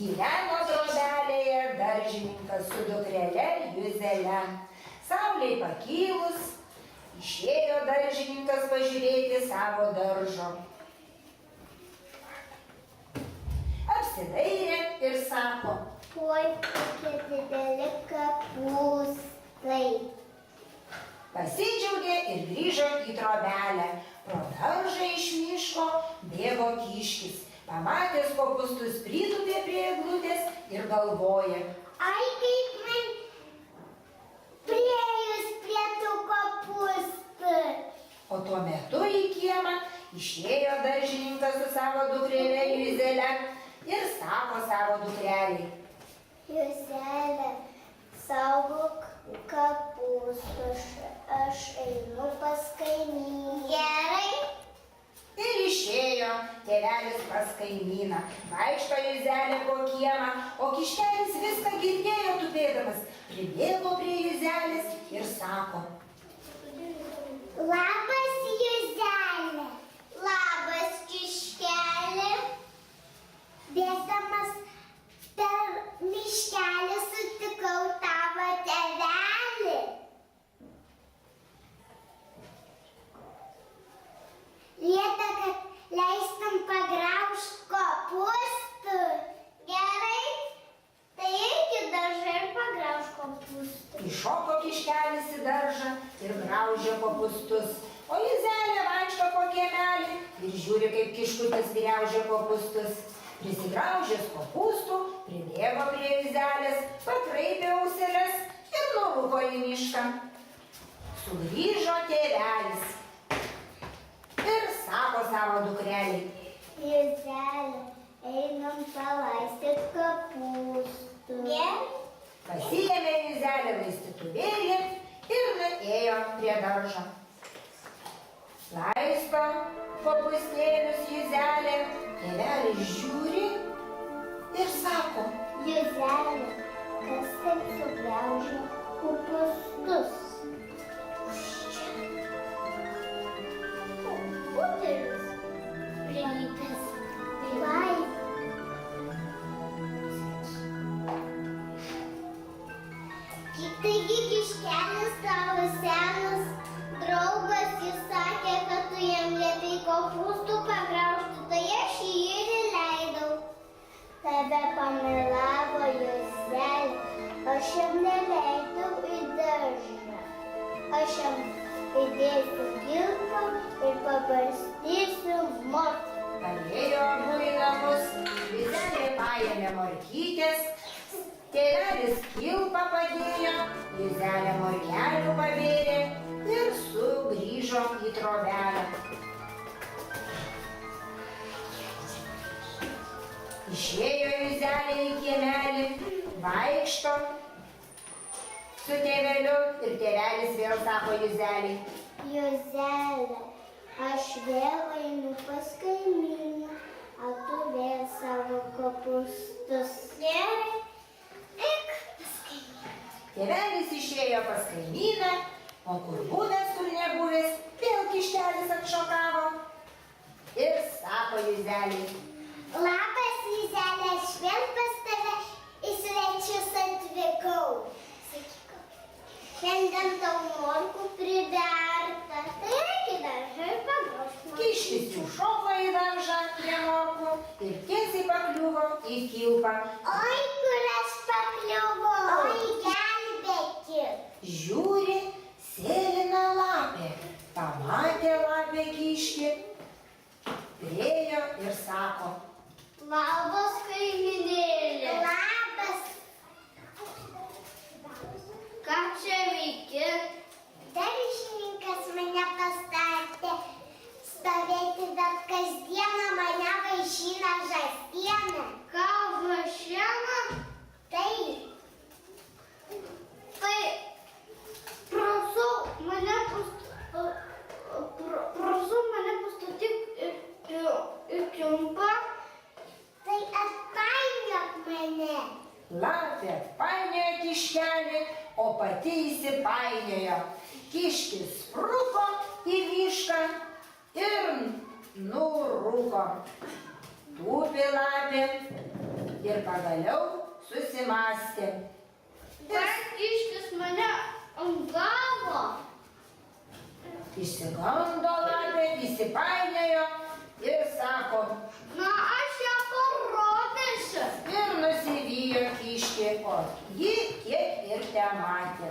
Gyveno trobelėje daržininkas su dukrele Juzele. Saulei pakilus, išėjo daržininkas pažiūrėti savo daržo. Apsidairė ir sako: oi, kokie dideli kopūstai. Pasidžiaugė ir grįžo į trobelę. Pro daržą iš miško bėgo kiškis. Pamatęs kopūstus, pritūpė prie eglutės ir galvoja: Ai, kaip man priėjus prie tų kopūstų. O tuo metu į kiemą išėjo daržininkas su savo dukrele Juzele ir sako savo dukrelei: Juzele, saugok kopūstus, aš einu pas kaimynę. Gerai. Ir išėjo tėvelis pas kaimyną. Vaikšto Juzelė po kiemą, o kiškelis viską girdėjo tupėdamas. Pribėgo prie Juzelės ir sako: Labas, Juzelė. Labas, kiškelė. Bėgdamas per miškelį sutikau tavo tėvelį. Liepė, kad leistum pagraužt kopūstų. Gerai, tai eik į daržą ir pagraužk kopūstų. Iššoko kiškelis į daržą ir graužė kopūstus. O Juzelė vaikšto po kiemelį ir žiūri, kaip kiškutis graužė kopūstus. Prisigraužęs kopūstų, pribėgo prie Juzelės, pakraipė auseles ir nurūko į mišką. Sugrįžo tėvelis ir sako savo dukrelei: Juzelė, einam palaistyt kopūstų. Gerai. Pasiėmė Juzelė laistytuvėlį ir nuėjo prie daržo. Laisto kopūstėlius Juzelė, tėvelis žiūri ir sako: Juzelė, kas taip sugraužė kopūstus? Butelis prilypęs. Vai. Taigi kiškelis tavo senas draugas, jis sakė, kad tu jam liepei kopūstų pagraužti, tai aš jį ir įleidau. Tave pamelavo Juzelė, aš jam neleidau į daržą. Aš jam įdėsiu kilpą ir pabarstysiu morką. Parėjo abu į namus, Juzelė paėmė morkytės, tėvelis kilpą padėjo, Juzelė morkelių pabėrė ir sugrįžo į trobelę. Išėjo Juzelė į kiemelį, vaikšto su tėveliu ir tėvelis vėl sako Juzelei: Juzelė, aš vėl einu pas kaimyną, o tu vėl savo kopūstus. Gerai, eik pas kaimyną. Tėvelis išėjo pas kaimyną, o kur buvęs, kur nebuvęs, vėl kiškelis atšokavo ir sako Juzelei: Labas, Juzelė, aš vėl pas tave į svečius atvykau. Šiandien tau morkų priberta, tai eik į daržą ir pagraužk morkų. Kiškis užšoko į daržą prie morkų ir tiesiai pakliuvo į kilpą. Oi, kur aš pakliuvau. Oi, gelbėkit. Žiūri, sėlina lapė. Pamatė lapė kiškį, priėjo ir sako: Labas, kaimynėlė. Labas. Ką čia veiki? Daržininkas mane pastatė stovėti, bet kasdieną mane vaišina žąsiena. Ką, žąsiena? Taip. Tai prašau mane pastatyk į kimpą. Tai atpainiok mane. Lapė painiojo kiškelį, o pati įsipainiojo. Kiškis spruko į mišką ir nurūko. Tūpi lapė, ir pagaliau susimąstė. Kas kiškis mane ant galo? Išsigando lapė, įsipainiojo ir sako, Na, aš ją parodysiu. ir nusivijo kiškį, o ji kiek ir tematė.